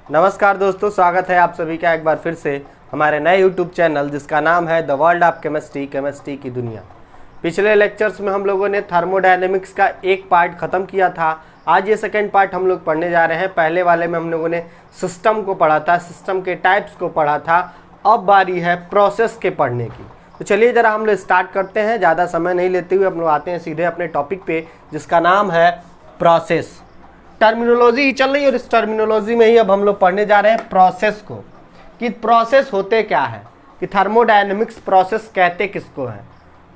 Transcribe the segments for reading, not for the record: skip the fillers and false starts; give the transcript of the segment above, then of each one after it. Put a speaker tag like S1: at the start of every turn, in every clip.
S1: नमस्कार दोस्तों, स्वागत है आप सभी का एक बार फिर से हमारे नए YouTube चैनल जिसका नाम है the world of chemistry, chemistry की दुनिया। पिछले लेक्चर्स में हम लोगों ने थर्मोडायनेमिक्स का एक पार्ट ख़त्म किया था। आज ये सेकेंड पार्ट हम लोग पढ़ने जा रहे हैं। पहले वाले में हम लोगों ने सिस्टम को पढ़ा था, सिस्टम के टाइप्स को पढ़ा था। अब बारी है प्रोसेस के पढ़ने की। तो चलिए ज़रा हम लोग स्टार्ट करते हैं। ज़्यादा समय नहीं लेते हुए हम लोग आते हैं सीधे अपने टॉपिक पे, जिसका नाम है प्रोसेस। टर्मिनोलॉजी ही चल रही है और इस टर्मिनोलॉजी में ही अब हम लोग पढ़ने जा रहे हैं प्रोसेस को, कि प्रोसेस होते क्या है, कि थर्मोडायनेमिक्स प्रोसेस कहते किसको हैं।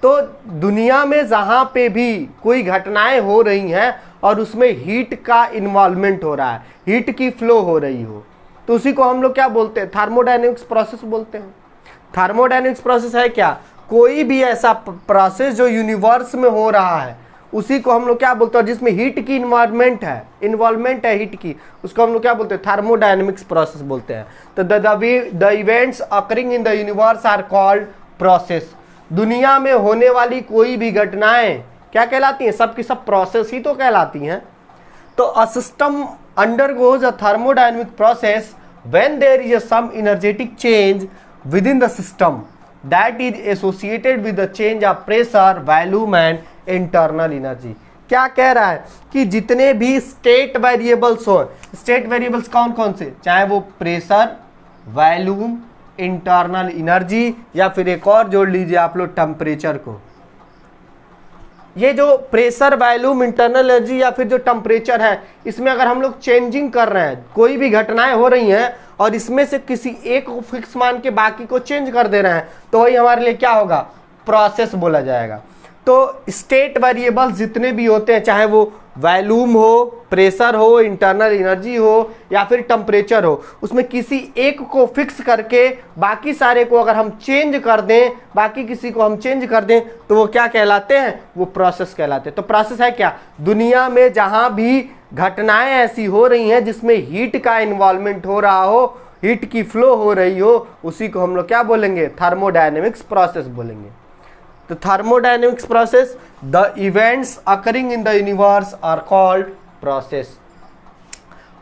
S1: तो दुनिया में जहाँ पे भी कोई घटनाएं हो रही हैं और उसमें हीट का इन्वॉल्वमेंट हो रहा है, हीट की फ्लो हो रही हो, तो उसी को हम लोग क्या बोलते हैं? थर्मोडायनेमिक्स प्रोसेस बोलते हैं। थर्मोडायनेमिक्स प्रोसेस है क्या? कोई भी ऐसा प्रोसेस जो यूनिवर्स में हो रहा है उसी को हम लोग क्या बोलते हैं? जिसमें हीट की इन्वॉल्वमेंट है हीट की, उसको हम लोग क्या बोलते हैं? थर्मोडायनेमिक्स प्रोसेस बोलते हैं। तो the events occurring in the universe are called process. दुनिया में होने वाली कोई भी घटनाएं क्या कहलाती हैं? सब की सब प्रोसेस ही तो कहलाती हैं। तो a system undergoes a thermodynamic process when there is some energetic change within the system that is associated with the change of pressure, volume and internal energy। क्या कह रहा है कि जितने भी स्टेट वेरिएबल्स हो, स्टेट वेरिएबल्स कौन कौन से, चाहे वो प्रेशर, वॉल्यूम, इंटरनल एनर्जी, या फिर एक और जोड़ लीजिए आप लोग टेम्परेचर को। ये जो प्रेशर, वॉल्यूम, इंटरनल एनर्जी या फिर जो टेम्परेचर है, इसमें अगर हम लोग चेंजिंग कर रहे हैं, कोई भी घटनाएं हो रही हैं और इसमें से किसी एक को फिक्स मान के बाकी को चेंज कर दे रहे हैं, तो वही हमारे लिए क्या होगा? प्रोसेस बोला जाएगा। तो स्टेट वेरिएबल्स जितने भी होते हैं, चाहे वो वॉल्यूम हो, प्रेशर हो, इंटरनल एनर्जी हो या फिर टेम्परेचर हो, उसमें किसी एक को फिक्स करके बाकी सारे को अगर हम चेंज कर दें, बाकी किसी को हम चेंज कर दें, तो वो क्या कहलाते हैं? वो प्रोसेस कहलाते हैं। तो प्रोसेस है क्या? दुनिया में जहां भी घटनाएं ऐसी हो रही हैं जिसमें हीट का इन्वॉल्वमेंट हो रहा हो, हीट की फ्लो हो रही हो, उसी को हम लोग क्या बोलेंगे? थर्मोडायनेमिक्स प्रोसेस बोलेंगे। तो thermodynamics process, the events occurring in the universe are called process.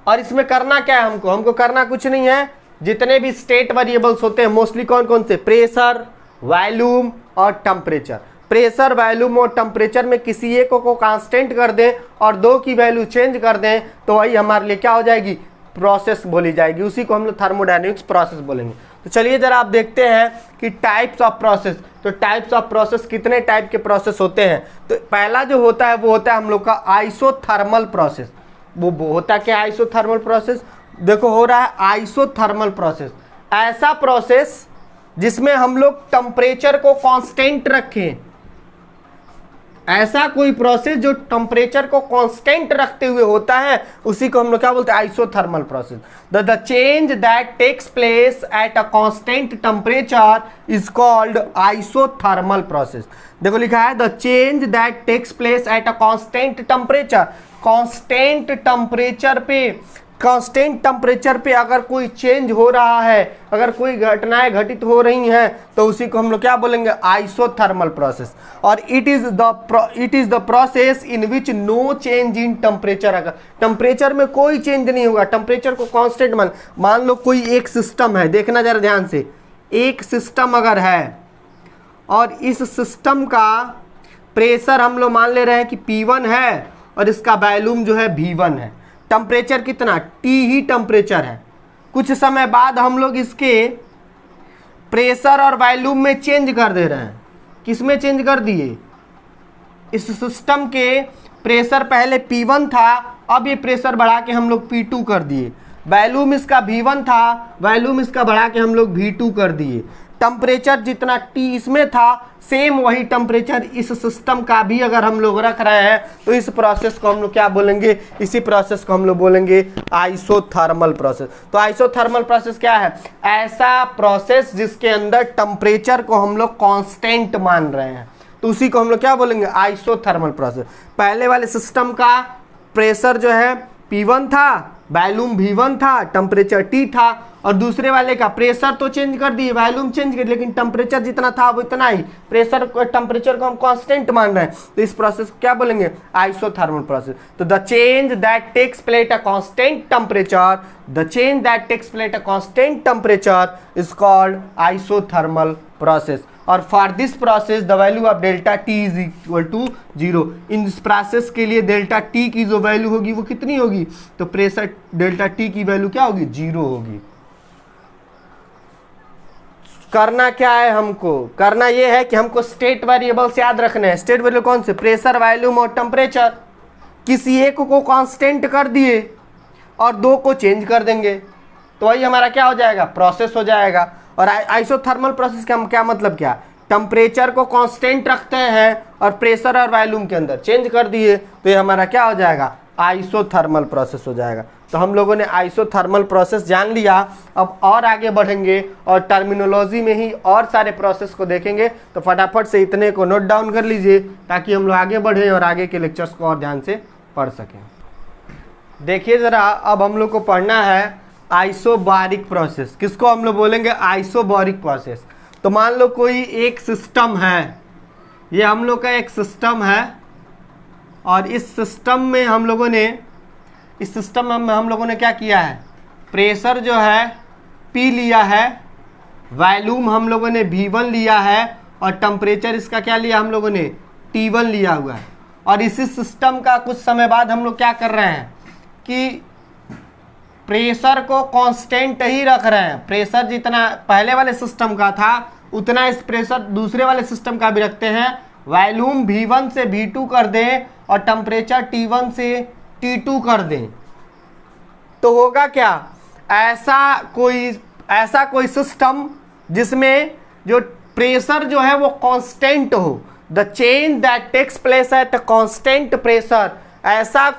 S1: और इसमें करना क्या है? हमको करना कुछ नहीं है। जितने भी स्टेट वेरिएबल्स होते हैं मोस्टली कौन कौन से? प्रेशर, वॉल्यूम और टेम्परेचर। प्रेशर, वॉल्यूम और टेम्परेचर में किसी एक को कांस्टेंट कर दें और दो की वैल्यू चेंज कर दें, तो वही हमारे लिए क्या हो जाएगी? प्रोसेस बोली जाएगी। उसी को हम लोग थर्मोडायनेमिक्स प्रोसेस बोलेंगे। तो चलिए जरा आप देखते हैं कि टाइप्स ऑफ प्रोसेस। तो टाइप्स ऑफ प्रोसेस, कितने टाइप के प्रोसेस होते हैं? तो पहला जो होता है वो होता है हम लोग का आइसोथर्मल प्रोसेस। वो होता क्या? आइसोथर्मल प्रोसेस देखो हो रहा है आइसोथर्मल प्रोसेस, ऐसा प्रोसेस जिसमें हम लोग टेम्परेचर को कांस्टेंट रखें। ऐसा कोई प्रोसेस जो टेम्परेचर को कांस्टेंट रखते हुए होता है, उसी को हम लोग क्या बोलते हैं? Isothermal process. The change that takes place at a constant temperature is called isothermal process. देखो लिखा है the change that takes place at a constant temperature. Constant temperature पे अगर कोई चेंज हो रहा है, अगर कोई घटनाएं घटित हो रही हैं, तो उसी को हम लोग क्या बोलेंगे? Isothermal process. और it is the process in which no change in temperature. अगर टेम्परेचर में कोई चेंज नहीं होगा, टेम्परेचर को कांस्टेंट मान लो कोई एक सिस्टम है, देखना जरा ध्यान से। एक सिस्टम अगर है और इस सिस्टम का प्रेशर हम लोग मान ले रहे हैं कि P1 है और इसका वॉल्यूम जो है V1 है, टेम्परेचर कितना? T ही टेम्परेचर है। कुछ समय बाद हम लोग इसके प्रेशर और वॉल्यूम में चेंज कर दे रहे हैं। किस में चेंज कर दिए? इस सिस्टम के प्रेशर पहले P1 था, अब ये प्रेशर बढ़ा के हम लोग P2 कर दिए। वॉल्यूम इसका V1 था, वॉल्यूम इसका बढ़ा के हम लोग V2 कर दिए। टेम्परेचर जितना T इसमें था, सेम वही टेम्परेचर इस सिस्टम का भी अगर हम लोग रख रहे हैं, तो इस प्रोसेस को हम लोग क्या बोलेंगे? इसी प्रोसेस को हम लोग बोलेंगे आइसोथर्मल प्रोसेस। तो आइसोथर्मल प्रोसेस क्या है? ऐसा प्रोसेस जिसके अंदर टेम्परेचर को हम लोग कांस्टेंट मान रहे हैं, तो उसी को हम लोग क्या बोलेंगे? Isothermal process. पहले वाले सिस्टम का प्रेशर जो है P1 था, वॉल्यूम V1 था, टेम्परेचर T था, और दूसरे वाले का प्रेशर तो चेंज कर दिए, वॉल्यूम चेंज कर, लेकिन टेम्परेचर जितना था वो इतना ही, प्रेशर टेम्परेचर को हम कांस्टेंट मान रहे हैं, तो इस प्रोसेस को क्या बोलेंगे, आइसोथर्मल प्रोसेस। तो the change that takes place at a constant temperature, the change that takes place at a constant temperature is called isothermal process. और for this process the value of delta T is equal to 0। इन process के लिए delta T की जो value होगी वो कितनी होगी, तो प्रेशर डेल्टा टी की वैल्यू क्या होगी, 0 होगी। करना क्या है, हमको करना ये है कि हमको स्टेट वेरिएबल्स याद रखने हैं। स्टेट वेरिएबल कौन से, प्रेशर, वॉल्यूम और टेम्परेचर। किसी एक को कांस्टेंट कर दिए और दो को चेंज कर देंगे तो वही हमारा क्या हो जाएगा, प्रोसेस हो जाएगा। और आइसोथर्मल प्रोसेस का क्या मतलब, क्या टेम्परेचर को कांस्टेंट रखते हैं और प्रेशर और वॉल्यूम के अंदर चेंज कर दिए तो ये हमारा क्या हो जाएगा, आइसोथर्मल प्रोसेस हो जाएगा। तो हम लोगों ने आइसोथर्मल प्रोसेस जान लिया। अब और आगे बढ़ेंगे और टर्मिनोलॉजी में ही और सारे प्रोसेस को देखेंगे। तो फटाफट से इतने को नोट डाउन कर लीजिए ताकि हम लोग आगे बढ़ें और आगे के लेक्चर्स को और ध्यान से पढ़ सकें। देखिए ज़रा, अब हम लोग को पढ़ना है आइसोबारिक प्रोसेस। किसको हम लोग बोलेंगे, आइसोबारिक प्रोसेस। तो मान लो कोई एक सिस्टम है, ये हम लोग का एक सिस्टम है और इस सिस्टम में हम लोगों ने क्या किया है, प्रेशर जो है P लिया है, वॉल्यूम हम लोगों ने V1 लिया है और टेम्परेचर इसका क्या लिया हम लोगों ने, T1 लिया हुआ है। और इसी सिस्टम का कुछ समय बाद हम लोग क्या कर रहे हैं कि प्रेशर को कांस्टेंट ही रख रहे हैं। प्रेशर जितना पहले वाले सिस्टम का था उतना इस प्रेशर दूसरे वाले सिस्टम का भी रखते हैं। वॉल्यूम V1 से V2 कर दें और टेम्परेचर T1 से T2 कर दें तो होगा क्या, ऐसा कोई सिस्टम जिसमें जो प्रेशर जो है वो कांस्टेंट हो। The change that takes place at a constant pressure, ऐसा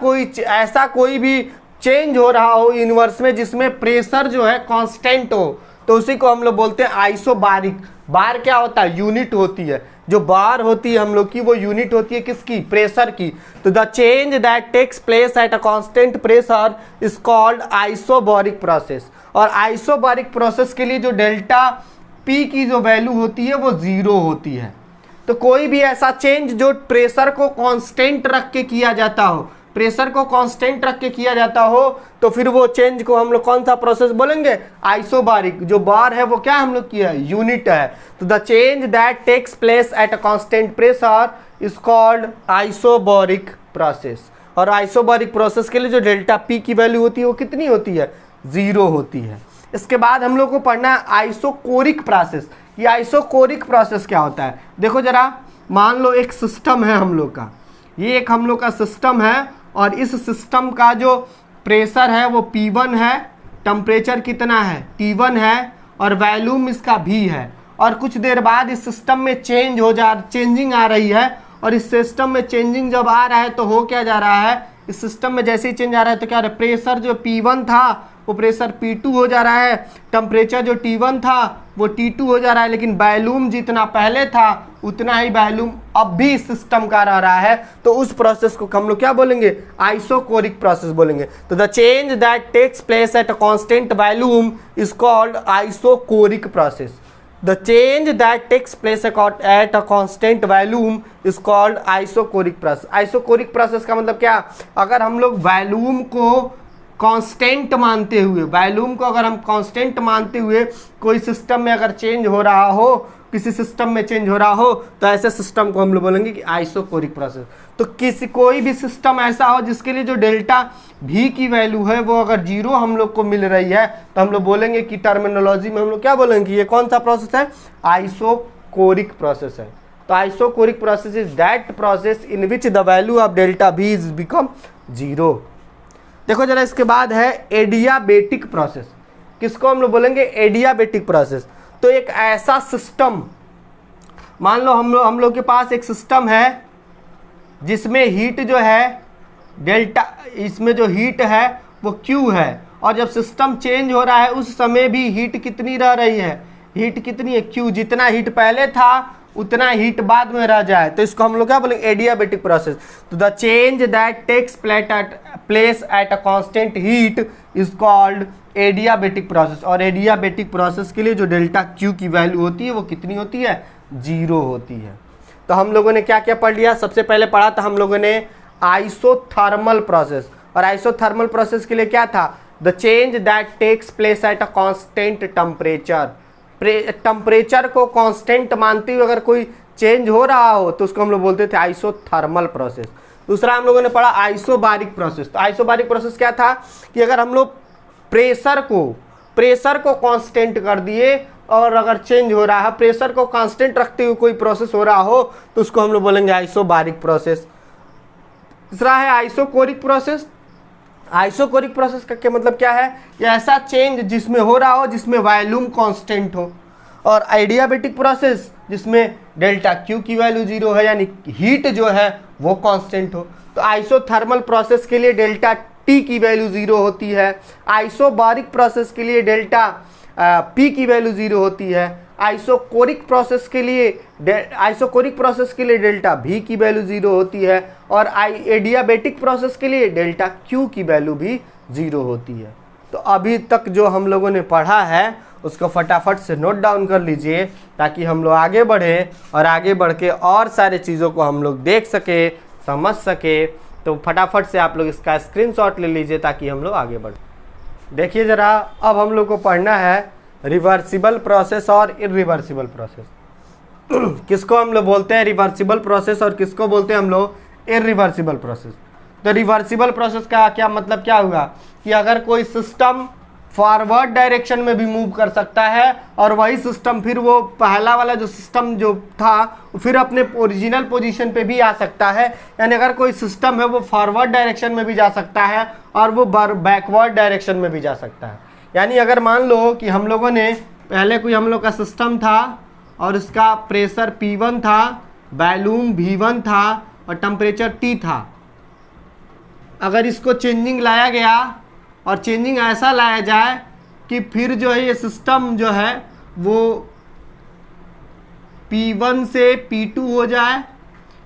S1: कोई भी चेंज हो रहा हो यूनिवर्स में जिसमें प्रेशर जो है कांस्टेंट हो, तो उसी को हम लोग बोलते हैं आइसोबारिक। बार क्या होता है, यूनिट होती है। जो बार होती है हम लोग की वो यूनिट होती है किसकी, प्रेशर की। तो the change that takes place at a constant pressure is called isobaric process. और आइसोबारिक प्रोसेस के लिए जो डेल्टा P की जो वैल्यू होती है वो 0 होती है। तो कोई भी ऐसा चेंज जो प्रेशर को कांस्टेंट रख के किया जाता हो, प्रेशर को कांस्टेंट रख के किया जाता हो, तो फिर वो चेंज को हम लोग कौन सा प्रोसेस बोलेंगे, आइसोबारिक। जो बार है वो क्या हम लोग किया है, यूनिट है। तो the change that takes place at a constant pressure is called isobaric process. और आइसोबारिक प्रोसेस के लिए जो डेल्टा P की वैल्यू होती है वो कितनी होती है, 0 होती है। इसके बाद हम लोग को पढ़ना है आइसोकोरिक प्रोसेस। ये आइसोकोरिक प्रोसेस क्या होता है, देखो जरा, मान लो एक सिस्टम है हम लोग का, ये एक हम लोग का सिस्टम है और इस सिस्टम का जो प्रेशर है वो P1 है, टेम्परेचर कितना है, T1 है और वॉल्यूम इसका V है। और कुछ देर बाद इस सिस्टम में चेंजिंग आ रही है। और इस सिस्टम में चेंजिंग जब आ रहा है तो हो क्या जा रहा है, इस सिस्टम में जैसे ही चेंज आ रहा है तो क्या हो रहा है, प्रेशर जो P1 था वो प्रेशर P2 हो जा रहा है, टेम्परेचर जो T1 था वो T2 हो जा रहा है, लेकिन वॉल्यूम जितना पहले था उतना ही वॉल्यूम अब भी सिस्टम का रह रहा है। तो उस प्रोसेस को हम लोग क्या बोलेंगे, आइसोकोरिक प्रोसेस बोलेंगे। तो the change that takes place at a constant volume is called isochoric process. The change that takes place at a constant volume is called isochoric process. Isochoric process का मतलब क्या, अगर हम लोग वॉल्यूम को constant मानते हुए, वॉल्यूम को अगर हम कांस्टेंट मानते हुए कोई सिस्टम में अगर चेंज हो रहा हो, किसी सिस्टम में चेंज हो रहा हो, तो ऐसे सिस्टम को हम लोग बोलेंगे कि आइसोकोरिक प्रोसेस। तो कोई भी सिस्टम ऐसा हो जिसके लिए जो डेल्टा V की वैल्यू है वो अगर 0 हम लोग को मिल रही है तो हम लोग बोलेंगे कि टर्मिनोलॉजी में हम लोग क्या बोलेंगे कि ये कौन सा प्रोसेस है, आइसोकोरिक प्रोसेस है। तो isochoric process is that process in which the value of delta V is become 0। देखो जरा, इसके बाद है एडियाबेटिक प्रोसेस। किसको हम लोग बोलेंगे, एडियाबेटिक प्रोसेस। तो एक ऐसा सिस्टम, मान लो हम लोग के पास एक सिस्टम है जिसमें हीट जो है डेल्टा, इसमें जो हीट है वो Q है, और जब सिस्टम चेंज हो रहा है उस समय भी हीट कितनी रह रही है, हीट कितनी है, Q। जितना हीट पहले था उतना हीट बाद में रह जाए तो इसको हम लोग क्या बोलेंगे, एडियाबेटिक प्रोसेस। तो the change that takes place at a constant heat is called adiabatic process, और एडियाबेटिक प्रोसेस के लिए जो डेल्टा क्यू की वैल्यू होती है वो कितनी होती है, 0 होती है। तो हम लोगों ने क्या क्या पढ़ लिया, सबसे पहले पढ़ा था हम लोगों ने आइसोथर्मल प्रोसेस, और आइसोथर्मल प्रोसेस के लिए क्या था, the change that takes place at a constant temperature. Temperature को कांस्टेंट मानते हुए अगर कोई चेंज हो रहा हो तो उसको हम लोग बोलते थे आइसोथर्मल प्रोसेस। दूसरा हम लोगों ने पढ़ा आइसोबारिक प्रोसेस। तो आइसोबारिक प्रोसेस क्या था कि अगर हम लोग प्रेशर को कांस्टेंट कर दिए और अगर चेंज हो रहा है, प्रेशर को कांस्टेंट रखते हुए कोई प्रोसेस हो रहा हो तो उसको हम लोग बोलेंगे आइसोबारिक प्रोसेस। तीसरा है आइसोकोरिक प्रोसेस। आइसोकोरिक प्रोसेस का क्या मतलब क्या है, ये ऐसा चेंज जिसमें हो रहा हो जिसमें वॉल्यूम कांस्टेंट हो। और एडियाबेटिक प्रोसेस जिसमें डेल्टा क्यू की वैल्यू 0 है, यानी हीट जो है वो कांस्टेंट हो। तो आइसोथर्मल प्रोसेस के लिए डेल्टा टी की वैल्यू 0 होती है। आइसोबारिक प्रोसेस के लिए डेल्टा पी की वैल्यू 0 होती है। आइसोकोरिक प्रोसेस के लिए डेल्टा भी की वैल्यू 0 होती है। और एडियाबेटिक प्रोसेस के लिए डेल्टा क्यू की वैल्यू भी 0 होती है। तो अभी तक जो हम लोगों ने पढ़ा है उसको फटाफट से नोट डाउन कर लीजिए ताकि हम लोग आगे बढ़े और आगे बढ़ के और सारे चीज़ों को हम लोग देख सके, समझ सके। तो फटाफट से आप लोग इसका स्क्रीनशॉट ले लीजिए ताकि हम लोग आगे बढ़े। देखिए ज़रा, अब हम लोग को पढ़ना है रिवर्सिबल प्रोसेस और इरिवर्सिबल प्रोसेस। किसको हम लोग बोलते हैं रिवर्सिबल प्रोसेस और किसको बोलते हैं हम लोग इरिवर्सिबल प्रोसेस। तो रिवर्सिबल प्रोसेस का क्या मतलब क्या हुआ कि अगर कोई सिस्टम फॉरवर्ड डायरेक्शन में भी मूव कर सकता है और वही सिस्टम फिर वो पहला वाला जो सिस्टम जो था फिर अपने ओरिजिनल पोजीशन पे भी आ सकता है। यानी अगर कोई सिस्टम है वो फॉरवर्ड डायरेक्शन में भी जा सकता है और वो बैकवर्ड डायरेक्शन में भी जा सकता है। यानी अगर मान लो कि हम लोगों ने पहले कोई हम लोग का सिस्टम था और इसका प्रेशर P1 था, वॉल्यूम V1 था और टेम्परेचर T था। अगर इसको चेंजिंग लाया गया और चेंजिंग ऐसा लाया जाए कि फिर जो है ये सिस्टम जो है वो P1 से P2 हो जाए,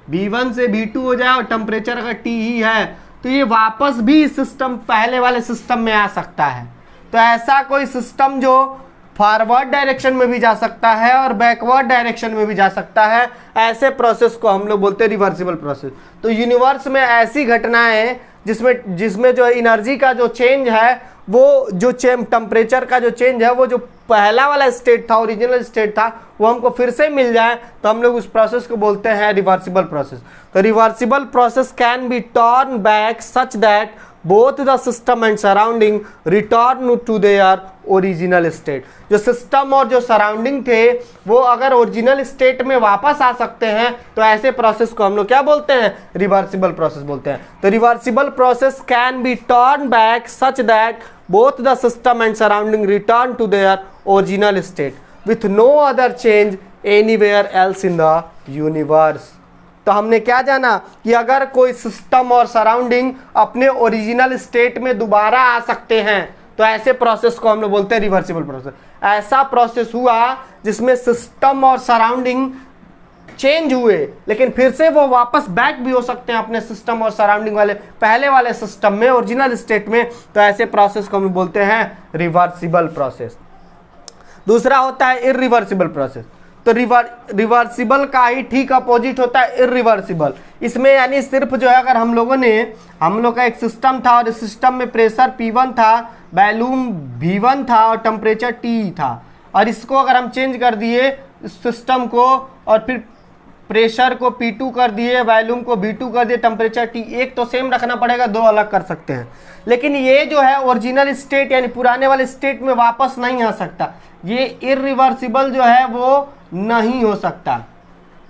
S1: V1 से V2 हो जाए और टेम्परेचर अगर T ही है तो ये वापस भी सिस्टम पहले वाले सिस्टम में आ सकता है। तो ऐसा कोई सिस्टम जो फॉरवर्ड डायरेक्शन में भी जा सकता है और बैकवर्ड डायरेक्शन में भी जा सकता है, ऐसे प्रोसेस को हम लोग बोलते हैं रिवर्सिबल प्रोसेस। तो यूनिवर्स में ऐसी घटनाएं जिसमें जो एनर्जी का जो चेंज है वो जो टेम्परेचर का जो चेंज है वो जो पहला वाला स्टेट था, ओरिजिनल स्टेट था, वो हमको फिर से मिल जाए तो हम लोग उस प्रोसेस को बोलते हैं रिवर्सिबल प्रोसेस। तो reversible process can be turn back such that both the system and surrounding return to their original state। जो सिस्टम और जो सराउंडिंग थे वो अगर ओरिजिनल स्टेट में वापस आ सकते हैं तो ऐसे प्रोसेस को हम लोग क्या बोलते हैं, रिवर्सिबल प्रोसेस बोलते हैं। तो reversible process can be turn back such that both the system and surrounding return to their original state with no other change anywhere else in the universe। तो हमने क्या जाना कि अगर कोई सिस्टम और सराउंडिंग अपने ओरिजिनल स्टेट में दोबारा आ सकते हैं तो ऐसे प्रोसेस को हम लोग बोलते हैं रिवर्सिबल प्रोसेस। ऐसा प्रोसेस हुआ जिसमें सिस्टम और सराउंडिंग चेंज हुए लेकिन फिर से वो वापस बैक भी हो सकते हैं अपने सिस्टम और सराउंडिंग वाले पहले वाले सिस्टम में, ओरिजिनल स्टेट में। तो ऐसे प्रोसेस को हम बोलते हैं रिवर्सिबल प्रोसेस। दूसरा होता है इरिवर्सिबल प्रोसेस। तो रिवर्सिबल का ही ठीक अपोजिट होता है इरिवर्सिबल। इसमें यानी सिर्फ जो है अगर हम लोग का एक सिस्टम था और इस सिस्टम में प्रेशर P1 था, वॉल्यूम V1 था और टेम्परेचर T था, और इसको अगर हम चेंज कर दिए इस सिस्टम को और फिर प्रेशर को P2 कर दिए, वॉल्यूम को V2 कर दिए, टेम्परेचर T, एक तो सेम रखना पड़ेगा, दो अलग कर सकते हैं। लेकिन ये जो है ओरिजिनल स्टेट यानी पुराने वाले स्टेट में वापस नहीं आ सकता। ये इरिवर्सिबल जो है वो नहीं हो सकता,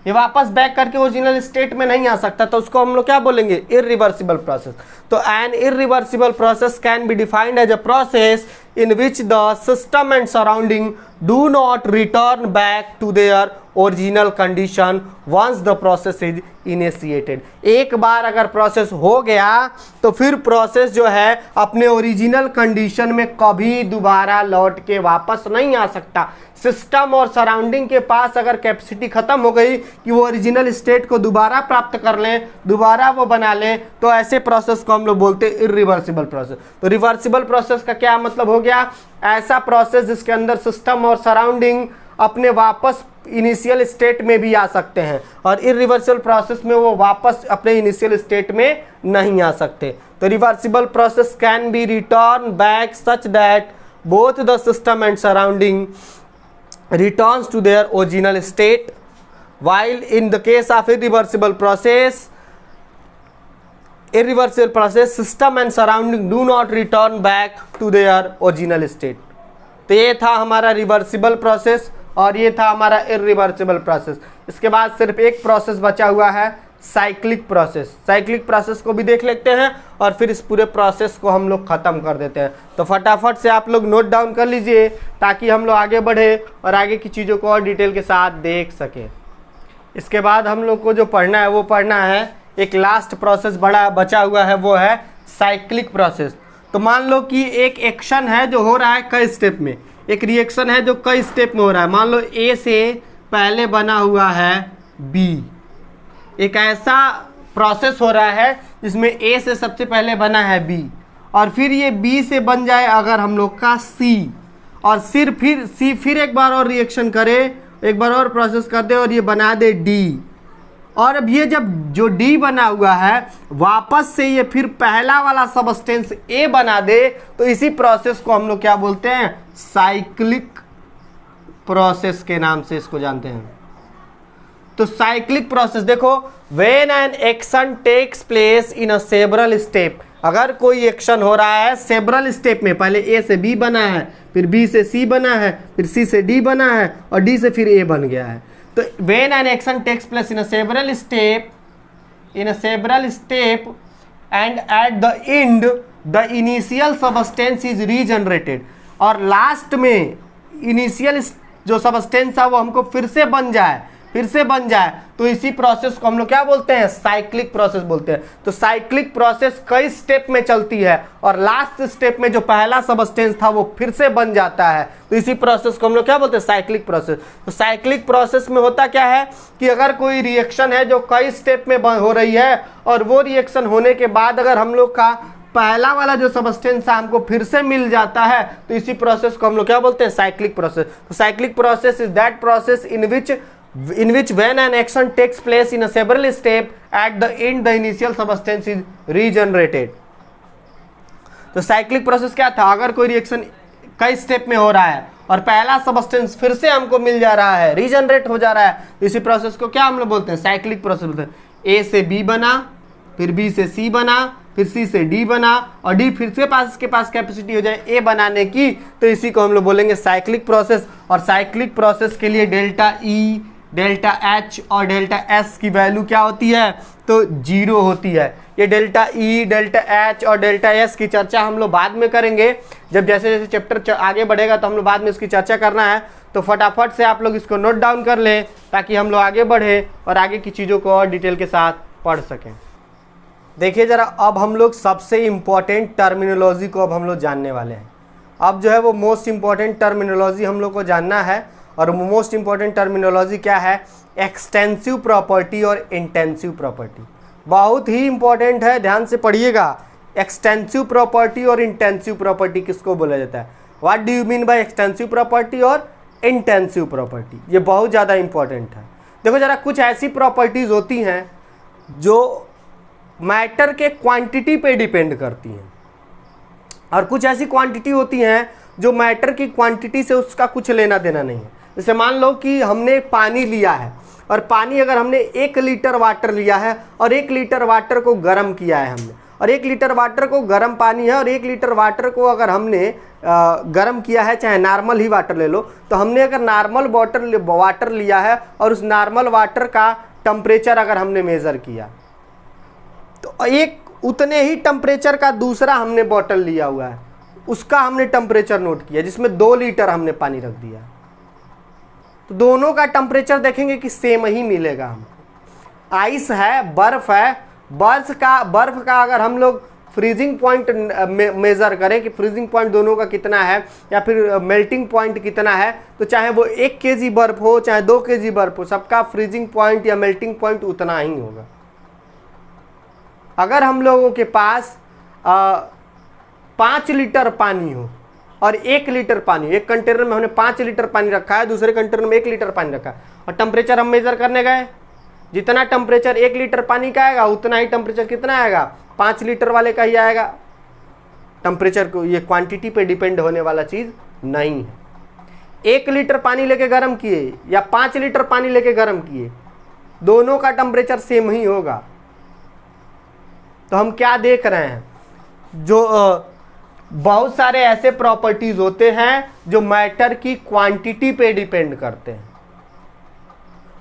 S1: ये वापस बैक करके ओरिजिनल स्टेट में नहीं आ सकता। तो उसको हम लोग क्या बोलेंगे, इरिवर्सिबल प्रोसेस। तो an irreversible process can be defined as a process in which the system and surrounding do not return back to their original condition once the process is initiated. एक बार अगर प्रोसेस हो गया तो फिर process जो है अपने ओरिजिनल कंडीशन में कभी दोबारा लौट के वापस नहीं आ सकता। सिस्टम और सराउंडिंग के पास अगर कैपेसिटी खत्म हो गई कि वो ओरिजिनल स्टेट को दोबारा प्राप्त कर लें, दोबारा वो बना लें, तो ऐसे प्रोसेस को हम लोग बोलते हैं इरिवर्सिबल प्रोसेस। तो रिवर्सिबल प्रोसेस का क्या मतलब हो गया? ऐसा प्रोसेस जिसके अंदर सिस्टम और सराउंडिंग अपने वापस इनिशियल स्टेट में भी आ सकते हैं, और इरिवर्सिबल प्रोसेस में वो वापस अपने इनिशियल स्टेट में नहीं आ सकते। तो reversible process can B return back such that both the system and surrounding returns to their original state, while in the case of irreversible process system and surrounding do not return back to their original state। तो ये था हमारा reversible process और ये था हमारा irreversible process. इसके बाद सिर्फ एक प्रोसेस बचा हुआ है, साइक्लिक प्रोसेस। साइक्लिक प्रोसेस को भी देख लेते हैं और फिर इस पूरे प्रोसेस को हम लोग ख़त्म कर देते हैं। तो फटाफट से आप लोग नोट डाउन कर लीजिए ताकि हम लोग आगे बढ़े और आगे की चीज़ों को और डिटेल के साथ देख सकें। इसके बाद हम लोग को जो पढ़ना है वो पढ़ना है एक लास्ट प्रोसेस बचा हुआ है, वो है साइक्लिक प्रोसेस। तो मान लो कि एक एक्शन है जो हो रहा है कई स्टेप में, एक रिएक्शन है जो कई स्टेप में हो रहा है। मान लो ए से पहले बना हुआ है बी, एक ऐसा प्रोसेस हो रहा है जिसमें ए से सबसे पहले बना है बी, और फिर ये बी से बन जाए अगर हम लोग का सी, और फिर सी फिर एक बार और रिएक्शन करे, एक बार और प्रोसेस कर दे और ये बना दे डी। और अब ये जब जो डी बना हुआ है वापस से ये फिर पहला वाला सबस्टेंस ए बना दे, तो इसी प्रोसेस को हम लोग क्या बोलते हैं? साइक्लिक प्रोसेस के नाम से इसको जानते हैं। तो साइक्लिक प्रोसेस देखो, when an action takes place in a several step, अगर कोई एक्शन हो रहा है सेवरल स्टेप में, पहले ए से बी बना है, फिर बी से सी बना है, फिर सी से डी बना है और डी से फिर ए बन गया है। तो when an action takes place in a several step and at the end the initial substance is regenerated, और लास्ट में इनिशियल जो सबस्टेंस है वो हमको फिर से बन जाए, तो इसी प्रोसेस को हम लोग क्या बोलते हैं? साइक्लिक प्रोसेस बोलते हैं। तो साइक्लिक प्रोसेस कई स्टेप में चलती है और लास्ट स्टेप में जो पहला सबस्टेंस था वो फिर से बन जाता है, तो इसी प्रोसेस को हम लोग क्या बोलते हैं? Cyclic process. तो साइक्लिक प्रोसेस में होता क्या है कि अगर कोई रिएक्शन है जो कई स्टेप में हो रही है और वो रिएक्शन होने के बाद अगर हम लोग का पहला वाला जो सबस्टेंस है हमको फिर से मिल जाता है, तो इसी प्रोसेस को हम लोग क्या बोलते हैं? Cyclic process. तो cyclic process is that process in which when an action takes place in a several step, at the end the initial substance is regenerated। तो साइक्लिक प्रोसेस क्या था? अगर कोई रिएक्शन कई स्टेप में हो रहा है और पहला सबस्टेंस फिर से हमको मिल जा रहा है, रीजनरेट हो जा रहा है, तो इसी प्रोसेस को क्या हम लोग बोलते हैं? साइक्लिक प्रोसेस बोलते हैं। ए से बी बना, फिर बी से सी बना, फिर सी से डी बना, और डी फिर से इसके पास कैपेसिटी हो जाए ए बनाने की, तो इसी को हम लोग बोलेंगे साइक्लिक प्रोसेस। और साइक्लिक प्रोसेस के लिए डेल्टा ई, डेल्टा एच और डेल्टा एस की वैल्यू क्या होती है? तो 0 होती है। ये डेल्टा ई, डेल्टा एच और डेल्टा एस की चर्चा हम लोग बाद में करेंगे, जब जैसे जैसे चैप्टर आगे बढ़ेगा तो हम लोग बाद में इसकी चर्चा करना है। तो फटाफट से आप लोग इसको नोट डाउन कर लें ताकि हम लोग आगे बढ़े और आगे की चीज़ों को और डिटेल के साथ पढ़ सकें। देखिए ज़रा, अब हम लोग सबसे इम्पॉर्टेंट टर्मिनोलॉजी को अब हम लोग जानने वाले हैं। अब जो है वो मोस्ट इम्पॉर्टेंट टर्मिनोलॉजी हम लोग को जानना है, और मोस्ट इंपॉर्टेंट टर्मिनोलॉजी क्या है? एक्सटेंसिव प्रॉपर्टी और इंटेंसिव प्रॉपर्टी। बहुत ही इंपॉर्टेंट है, ध्यान से पढ़िएगा। एक्सटेंसिव प्रॉपर्टी और इंटेंसिव प्रॉपर्टी किसको बोला जाता है? What do you mean by extensive property और इंटेंसिव प्रॉपर्टी? ये बहुत ज़्यादा इंपॉर्टेंट है। देखो जरा, कुछ ऐसी प्रॉपर्टीज़ होती हैं जो मैटर के क्वांटिटी पे डिपेंड करती हैं, और कुछ ऐसी क्वांटिटी होती हैं जो मैटर की क्वांटिटी से उसका कुछ लेना देना नहीं है। जैसे मान लो कि हमने पानी लिया है, और पानी अगर हमने 1 लीटर वाटर लिया है और 1 लीटर वाटर को गर्म किया है हमने, और 1 लीटर वाटर को गर्म पानी है और 1 लीटर वाटर को अगर हमने गर्म किया है, चाहे नॉर्मल ही वाटर ले लो, तो हमने अगर नॉर्मल वाटर लिया है और उस नॉर्मल वाटर का टेम्परेचर अगर हमने मेज़र किया, तो एक उतने ही टेम्परेचर का दूसरा हमने बॉटल लिया हुआ है, उसका हमने टेम्परेचर नोट किया जिसमें 2 लीटर हमने पानी रख दिया। तो दोनों का टेम्परेचर देखेंगे कि सेम ही मिलेगा हमको। आइस है, बर्फ का अगर हम लोग फ्रीजिंग पॉइंट मेज़र करें कि फ्रीजिंग पॉइंट दोनों का कितना है या फिर मेल्टिंग पॉइंट कितना है, तो चाहे वो 1 kg बर्फ हो चाहे 2 kg बर्फ हो, सबका फ्रीजिंग पॉइंट या मेल्टिंग पॉइंट उतना ही होगा। अगर हम लोगों के पास 5 लीटर पानी हो और 1 लीटर पानी, एक कंटेनर में हमने 5 लीटर पानी रखा है, दूसरे कंटेनर में 1 लीटर पानी रखा है, और टेम्परेचर हम मेजर करने गए, जितना टेम्परेचर 1 लीटर पानी का आएगा उतना ही टेम्परेचर कितना आएगा, 5 लीटर वाले का ही आएगा। टेम्परेचर को ये क्वांटिटी पे डिपेंड होने वाला चीज नहीं है। 1 लीटर पानी लेके गर्म किए या 5 लीटर पानी लेके गर्म किए, दोनों का टेम्परेचर सेम ही होगा। तो हम क्या देख रहे हैं, जो बहुत सारे ऐसे प्रॉपर्टीज होते हैं जो मैटर की क्वांटिटी पे डिपेंड करते हैं,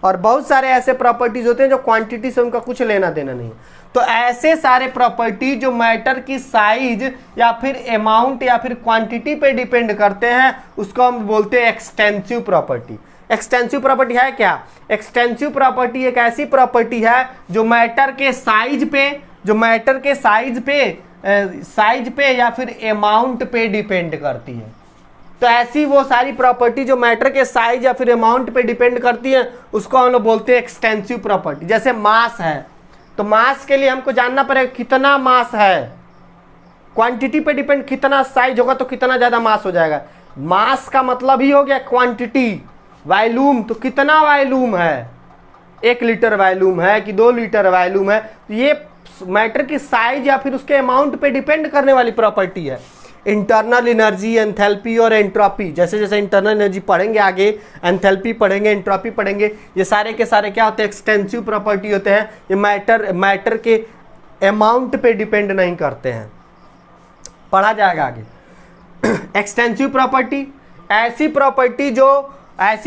S1: और बहुत सारे ऐसे प्रॉपर्टीज होते हैं जो क्वांटिटी से उनका कुछ लेना देना नहीं है। तो ऐसे सारे प्रॉपर्टी जो मैटर की साइज या फिर अमाउंट या फिर क्वांटिटी पे डिपेंड करते हैं, उसको हम बोलते हैं एक्सटेंसिव प्रॉपर्टी। एक्सटेंसिव प्रॉपर्टी है क्या? एक्सटेंसिव प्रॉपर्टी एक ऐसी प्रॉपर्टी है जो मैटर के साइज पे या फिर अमाउंट पे डिपेंड करती है। तो ऐसी वो सारी प्रॉपर्टी जो मैटर के साइज या फिर अमाउंट पे डिपेंड करती है, उसको हम लोग बोलते हैं एक्सटेंसिव प्रॉपर्टी। जैसे मास है, तो मास के लिए हमको जानना पड़ेगा कितना मास है, क्वांटिटी पे डिपेंड, कितना साइज होगा तो कितना ज्यादा मास हो जाएगा। मास का मतलब ही हो गया क्वांटिटी। वॉल्यूम, तो कितना वॉल्यूम है, 1 लीटर वॉल्यूम है कि 2 लीटर वॉल्यूम है, तो ये मैटर की साइज या फिर उसके अमाउंट पे डिपेंड करने वाली प्रॉपर्टी है। इंटरनल एनर्जी, एंथैल्पी और एंट्रोपी, जैसे जैसे इंटरनल एनर्जी पढ़ेंगे आगे, एंथैल्पी पढ़ेंगे, एंट्रोपी पढ़ेंगे, ये सारे के सारे क्या होते हैं, एक्सटेंसिव प्रॉपर्टी होते हैं। ये मैटर के अमाउंट पे डिपेंड नहीं करते हैं, पढ़ा जाएगा आगे। एक्सटेंसिव प्रॉपर्टी ऐसी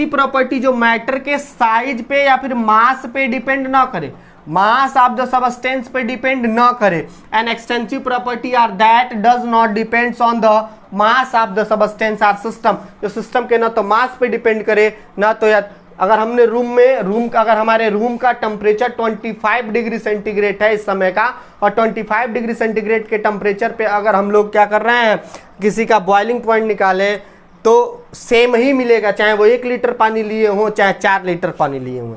S1: प्रॉपर्टी जो मैटर के साइज पे या फिर मास पे डिपेंड ना करे, मास ऑफ द सबस्टेंस पे डिपेंड न करे। An extensive property are that does not depends on the mass of the substance or system, जो सिस्टम के ना तो मास पे डिपेंड करे ना तो या अगर हमने अगर हमारे रूम का टेम्परेचर 25 डिग्री सेंटीग्रेड है इस समय का, और 25 डिग्री सेंटीग्रेड के टेम्परेचर पे अगर हम लोग क्या कर रहे हैं, किसी का बॉइलिंग पॉइंट निकाले, तो सेम ही मिलेगा, चाहे वो 1 लीटर पानी लिए हों चाहे 4 लीटर पानी लिए हों।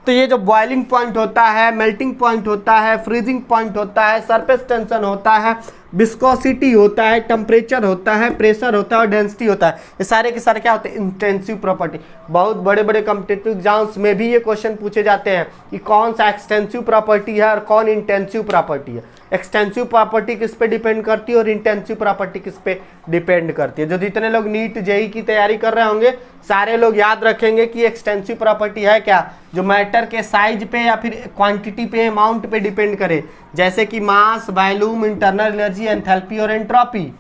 S1: तो ये जो बॉइलिंग पॉइंट होता है, मेल्टिंग पॉइंट होता है, फ्रीजिंग पॉइंट होता है, सरफेस टेंशन होता है, विस्कोसिटी होता है, टेम्परेचर होता है, प्रेशर होता है और डेंसिटी होता है, ये सारे के सारे क्या होते हैं, इंटेंसिव प्रॉपर्टी। बहुत बड़े बड़े कॉम्पिटिटिव एग्जाम्स में भी ये क्वेश्चन पूछे जाते हैं कि कौन सा एक्सटेंसिव प्रॉपर्टी है और कौन इंटेंसिव प्रॉपर्टी है। एक्सटेंसिव प्रॉपर्टी किस पे डिपेंड करती है और इंटेंसिव प्रॉपर्टी किस पे डिपेंड करती है। जो जितने लोग नीट जेईई की तैयारी कर रहे होंगे, सारे लोग याद रखेंगे कि एक्सटेंसिव प्रॉपर्टी है क्या, जो मैटर के साइज पे या फिर क्वांटिटी पे, अमाउंट पे डिपेंड करे, जैसे कि मास, वॉल्यूम, इंटरनल एनर्जी, एंथैल्पी और एंट्रोपी।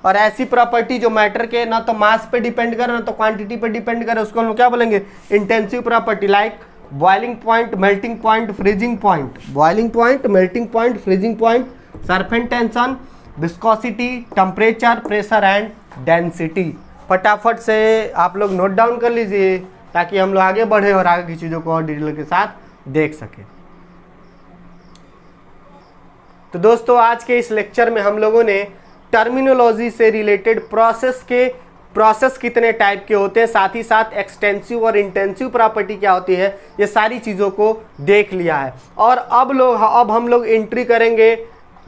S1: और ऐसी प्रॉपर्टी जो मैटर के ना तो मास पे डिपेंड करे ना तो क्वांटिटी पे डिपेंड करे, उसको हम क्या बोलेंगे, intensive property. Like boiling point, melting point, freezing point, boiling point, melting point, freezing point, surface tension, viscosity, temperature, pressure and density. फटाफट से आप लोग नोट डाउन कर लीजिए ताकि हम लोग आगे बढ़े और आगे की चीज़ों को और डिटेल के साथ देख सके। तो दोस्तों, आज के इस लेक्चर में हम लोगों ने टर्मिनोलॉजी से रिलेटेड प्रोसेस कितने टाइप के होते हैं, साथ ही साथ एक्सटेंसिव और इंटेंसिव प्रॉपर्टी क्या होती है, ये सारी चीज़ों को देख लिया है। और अब हम लोग एंट्री करेंगे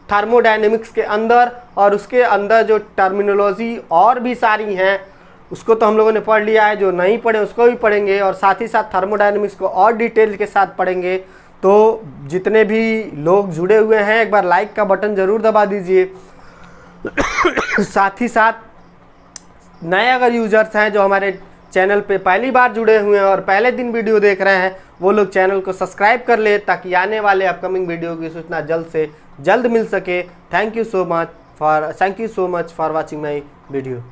S1: थर्मोडायनेमिक्स के अंदर, और उसके अंदर जो टर्मिनोलॉजी और भी सारी हैं उसको तो हम लोगों ने पढ़ लिया है, जो नहीं पढ़े उसको भी पढ़ेंगे, और साथ ही साथ थर्मोडायनेमिक्स को और डिटेल के साथ पढ़ेंगे। तो जितने भी लोग जुड़े हुए हैं, एक बार लाइक का बटन ज़रूर दबा दीजिए। साथ ही साथ नए अगर यूजर्स हैं जो हमारे चैनल पे पहली बार जुड़े हुए हैं और पहले दिन वीडियो देख रहे हैं, वो लोग चैनल को सब्सक्राइब कर ले ताकि आने वाले अपकमिंग वीडियो की सूचना जल्द से जल्द मिल सके। Thank you so much for watching my video.